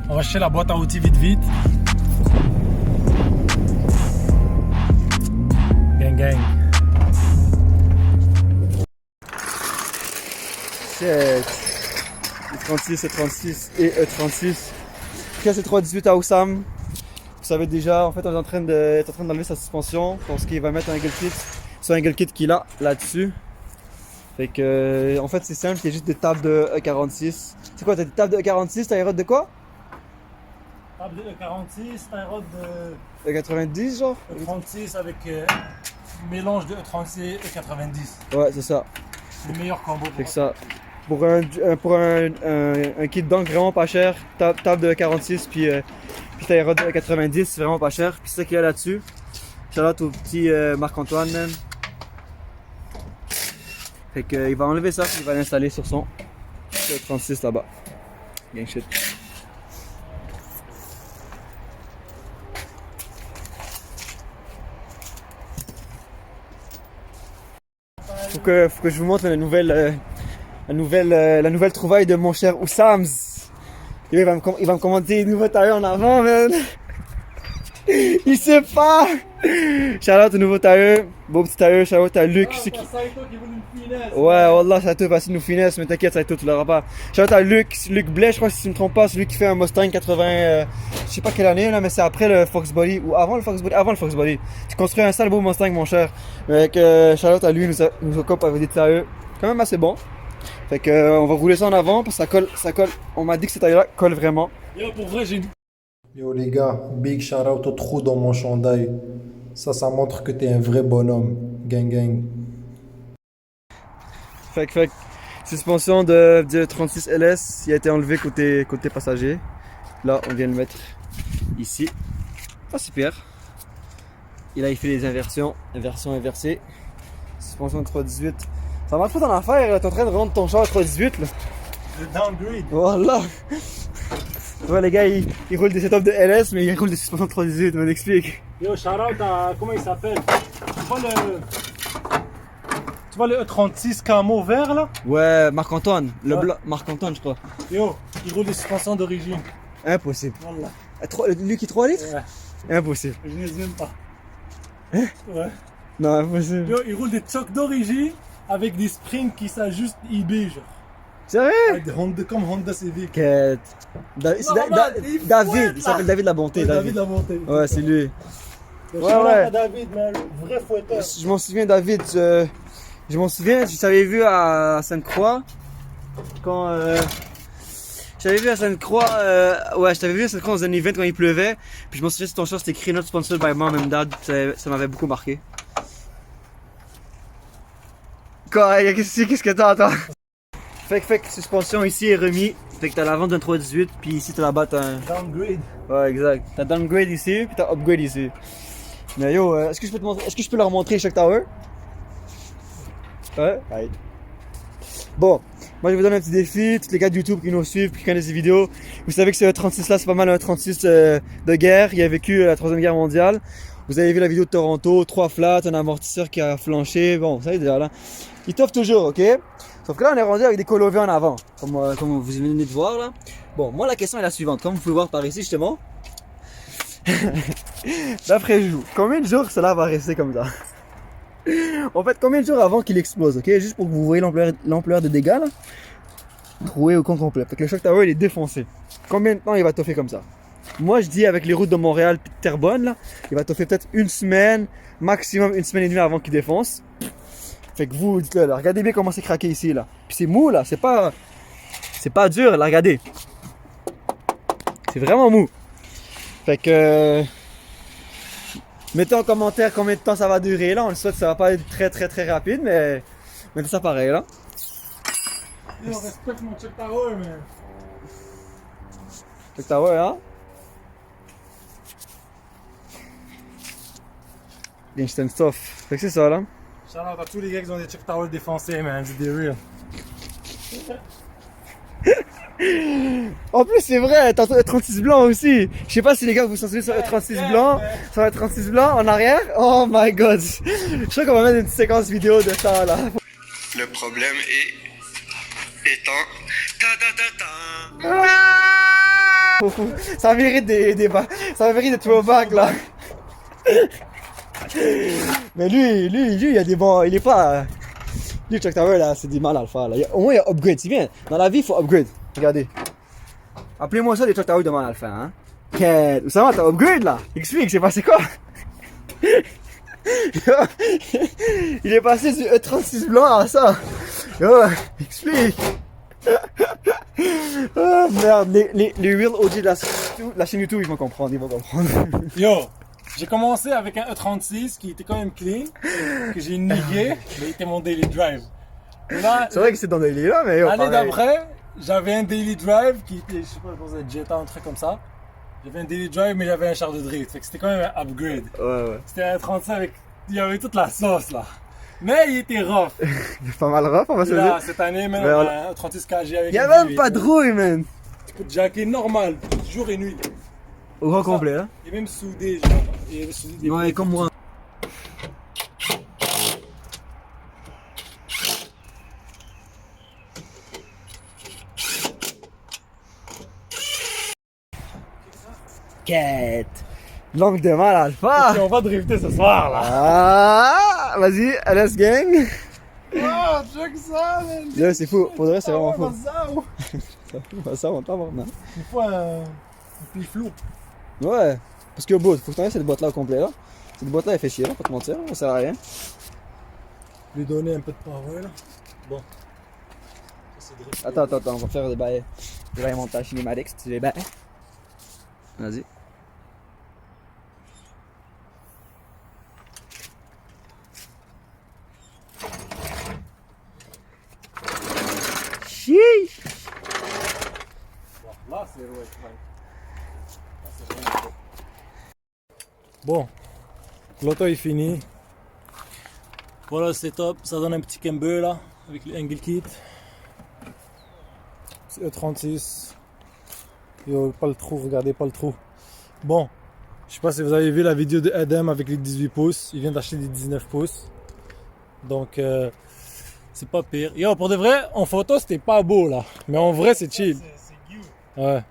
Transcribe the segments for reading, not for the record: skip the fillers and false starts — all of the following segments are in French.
On va chercher la boîte à outils vite vite. Gang gang. Shit. E36, E36 et E36. C'est 318 à Oussam. Vous savez déjà, en fait, on est en train d'enlever sa suspension parce qu'il va mettre un angle kit. C'est un angle kit qu'il a là-dessus. Fait que, en fait, c'est simple, il y a juste des tables de E46. C'est quoi, t'as des tables de E46, t'as les rods de quoi? Table de E46, un rod de E90 genre? E36 avec mélange de E36 et E90. Ouais, c'est ça. C'est le meilleur combo. Fait que ça, pour un kit d'encre vraiment pas cher, table de 46 puis t'as les rods de 90, c'est vraiment pas cher. Puis c'est ça qu'il y a là-dessus. Shout-out au petit Marc-Antoine même. Fait que il va enlever ça puis il va l'installer sur son 36 là-bas. Gang shit. Faut que je vous montre la nouvelle trouvaille de mon cher Oussams. Il va me commander des nouveaux tailleurs en avant, man. Il sait pas. Shout-out au nouveau tailleur. Beau petit tailleur, shout-out à Luc. C'est Saito qui voulait une finesse. Ouais, wallah, Saito va essayer de nous finesse, mais t'inquiète, Saito, tu l'auras pas. Shout-out à Luc Blais, je crois, si je me trompe pas, celui qui fait un Mustang 80, je sais pas quelle année, là, mais c'est après le Fox Body, ou avant le Fox Body. Tu construis un sale beau Mustang, mon cher. Mais shout-out à lui, nous occupe avec des tailleurs quand même assez bon. Fait que, on va rouler ça en avant, parce que ça colle. On m'a dit que ces tailleurs-là collent vraiment. Yo, pour vrai, j'ai une. Yo les gars, big shout out au trou dans mon chandail. Ça montre que t'es un vrai bonhomme. Gang gang. Fait que, suspension de 36 LS, il a été enlevé côté passager. Là, on vient le mettre ici. Ah, super. Et là, il fait les inversions. Inversion inversée. Suspension de 318. Ça marche pas ton affaire, là. T'es en train de rendre ton char à 318, là. Le downgrade. Voilà. Ouais, les gars, ils roulent des setups de LS, mais ils roulent des suspensions de 318, on m'explique. Yo, shout out à. Comment il s'appelle? Tu vois le E36 camo vert là? Ouais, Marc-Antoine. Le Ouais. blanc, Marc-Antoine, je crois. Yo, il roule des suspensions d'origine. Impossible. Voilà. Lui qui 3 litres? Ouais, Impossible. je n'ai même pas. Hein? Ouais. Non, impossible. Yo, il roule des chocs d'origine avec des springs qui s'ajustent eBay, genre. Sérieux? Avec des Honda, comme Honda Civic. Quête. David, il s'appelle David La Bonté. Ouais, David la montée. Ouais, c'est lui. Ouais, ouais. David, mais le vrai fouetteur. Je m'en souviens, David. Je m'en souviens, je t'avais vu à Sainte-Croix. Quand. Je t'avais vu à Sainte-Croix. Ouais, je t'avais vu à Sainte-Croix dans un event quand il pleuvait. Puis je m'en souviens, sur ton short, c'était écrit Not Sponsored by Mom and Dad. Ça m'avait beaucoup marqué. Quoi? Qu'est-ce que t'as, toi? Fait que suspension ici est remis. Fait que t'as l'avant d'un 318, puis ici t'as là-bas t'as un. Downgrade. Ouais, exact. T'as downgrade ici, puis t'as upgrade ici. Mais yo, est-ce que je peux te montrer, est-ce que je peux leur montrer chaque tower? Ouais? Ouais. Bon, moi je vous donne un petit défi, tous les gars de YouTube qui nous suivent, qui connaissent les vidéos. Vous savez que ce 36 là, c'est pas mal un 36 de guerre. Il a vécu la 3ème guerre mondiale. Vous avez vu la vidéo de Toronto, 3 flats, un amortisseur qui a flanché. Bon, vous savez déjà là. Il t'offre toujours, ok? Sauf que là, on est rendu avec des colovés en avant, comme vous venez de voir là. Bon, moi la question est la suivante. Comme vous pouvez voir par ici justement, d'après vous, combien de jours cela va rester comme ça? En fait, combien de jours avant qu'il explose, ok? Juste pour que vous voyez l'ampleur des dégâts là. Troué au complet. Fait que le shock tower il est défoncé. Combien de temps il va toffer comme ça? Moi je dis avec les routes de Montréal pis de Terrebonne là, il va toffer peut-être une semaine, maximum une semaine et demie avant qu'il défonce. Fait que vous dites-le là, regardez bien comment c'est craqué ici là. Puis c'est mou là, c'est pas dur là, regardez. C'est vraiment mou. Fait que mettez en commentaire combien de temps ça va durer là. On le souhaite, ça va pas être très rapide, mais mettez ça pareil là. Yo, respecte mon check tower, mais. Fait que t'as ouais hein. Instant stuff. Fait que c'est ça là. Shout out à tous les gars qui ont des check towers défoncés, man. C'est des real. En plus c'est vrai, t'as un 36 blanc aussi. Je sais pas si les gars vous sont sur le 36 blanc, sur le 36 blanc en arrière. Oh my god. Je crois qu'on va mettre une petite séquence vidéo de ça là. Le problème étant... Ça mérite ça mérite des throwbacks là. Mais lui, il a des bons. Il est pas. Lui, Chuck Tower là, c'est du mal à le faire là. Au moins, il y a upgrade. C'est bien. Dans la vie, il faut upgrade. Regardez. Appelez-moi ça des Chuck Tower de mal à le faire, hein. Quête. Ça va, t'as upgrade là. Explique, c'est passé quoi? Il est passé du E36 blanc à ça. Yo, explique. Ah merde, les real OG de la chaîne YouTube, ils vont comprendre, Yo, j'ai commencé avec un E36 qui était quand même clean, que j'ai niqué, mais il était mon daily drive. Là, C'est vrai que c'est dans des là, mais yo, l'année pareil. d'après, j'avais un daily drive qui était, je sais pas, je pense un Jetta, un truc comme ça. J'avais un daily drive, mais j'avais un char de drift, fait que c'était quand même un upgrade. Ouais. C'était un 35 avec, il y avait toute la sauce là. Mais il était rough. Il est pas mal rough, on va se Là, dire. cette année, même, Mais on- on a un 36 kg avec Il y a un même pas de rouille, man. Tu peux te jacker normal, jour et nuit. Au grand complet, hein. Il est même soudé, genre. Il est soudé des Ouais, comme moi. Quête. Langue de mal à le faire. Et on va drifter ce soir là. Ah, vas-y, LS Gang. Oh, check ça, man. Là, c'est fou. Pour de vrai, c'est vraiment fou. Ça, Ça, on t'en va, non? il faut un piflou. Ouais. Parce que faut que tu enlèves cette boîte-là au complet, là. Cette boîte-là, elle fait chier, là, pas te mentir. Ça sert à rien. Lui donner un peu de power là. Bon. Ça, c'est drifté. Attends, on va faire des bails montage cinématique, si tu les bails. Vas-y. Chiche! Là, c'est ouais, Bon, l'auto est fini. Voilà le setup, ça donne un petit camber là, avec le angle kit. C'est E36. Yo, pas le trou, regardez pas le trou. Bon, je sais pas si vous avez vu la vidéo de Adam avec les 18 pouces. Il vient d'acheter des 19 pouces. Donc, c'est pas pire. Yo, pour de vrai, en photo, c'était pas beau là. Mais en vrai, c'est chill. Ouais.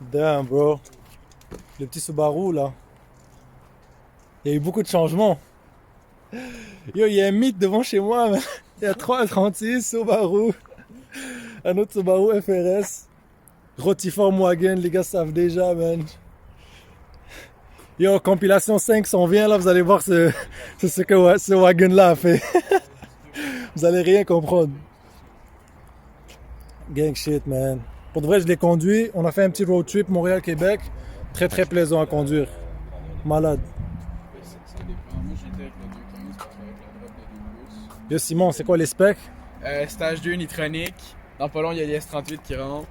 Damn, bro. Le petit Subaru là. Il y a eu beaucoup de changements. Yo, il y a un mythe devant chez moi, man. Il y a 336 Subaru. Un autre Subaru FRS. Rotiform Wagon, les gars savent déjà, man. Yo, compilation 5 s'en vient là, vous allez voir ce que ce wagon là a fait. Vous allez rien comprendre. Gang shit, man. Pour de vrai, je l'ai conduit. On a fait un petit road trip Montréal-Québec. Très très plaisant à conduire. Malade. Ça dépend. Moi j'étais avec le 215 parce qu'avec la drop de 2 pouces. Yo Simon, c'est quoi les specs? Stage 2 nitronique. Dans pas long, il y a les S38 qui rentrent.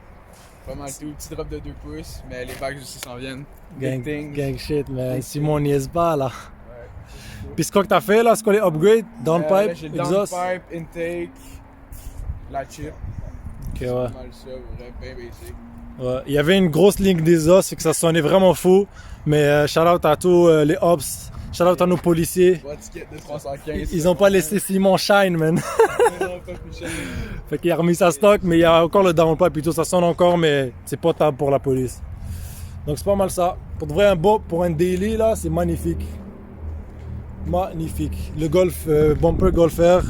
Pas mal tout. Petit drop de 2 pouces, mais les bags aussi s'en viennent. Gang, Big thing. gang shit, man. Simon niaise pas là. Puis ce que t'as fait là, c'est quoi les upgrades? Là, Downpipe, j'ai exhaust? downpipe, intake, la chip. Ok, ouais. Pas mal ça, vrai, bien basic. Ouais, il y avait une grosse ligne d'exhaust, fait que ça sonnait vraiment fou. Mais shout out à tous les ops, shout out à nos policiers. Pas de ticket de 315. Ils ont pas laissé Simon shine, man. Non, pas plus cher. Fait qu'il a remis sa stock, mais il y a encore le downpipe et tout, ça sonne encore, mais c'est potable pour la police. Donc c'est pas mal ça. Pour de vrai, pour un daily là, c'est magnifique. Magnifique. Le Golf, bumper Golfer,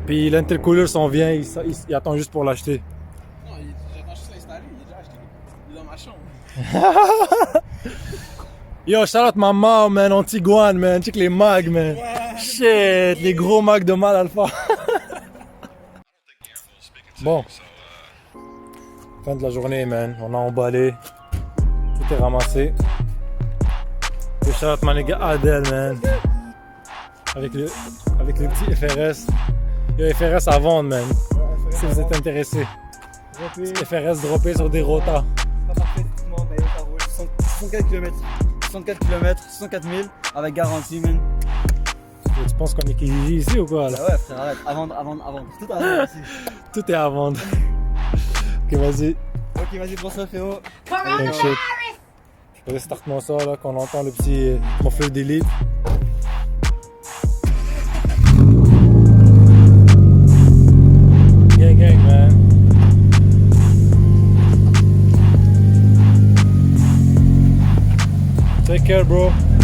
puis l'intercooler s'en vient, il attend juste pour l'acheter. Non, j'attends juste l'installer, il est déjà acheté. Il est dans ma chambre. Yo, shout out ma mom, man, en Tiguan, man. Check les mags, man. Shit, les gros mags de mal alpha. Bon. Fin de la journée, man. On a emballé. Tout est ramassé. Et shout out ma nigga Adel, man. Avec le petit FRS. Yo, FRS à vendre, man. Si vous êtes intéressé. FRS droppé sur des rotas. Pas parfaitement, mais ça roule. 64 km. 64 km, 64 000 avec garantie, man. Tu penses qu'on est Kijiji ici ou quoi là? Ah ouais, frère, arrête. À vendre. Tout à vendre ici. Tout est à vendre. Ok, vas-y. Ok, vas-y, prends ça, frérot. Gang shit. Restart-moi ça là, qu'on entend le petit morpheur d'élite. Gang, gang, man. Take care, bro.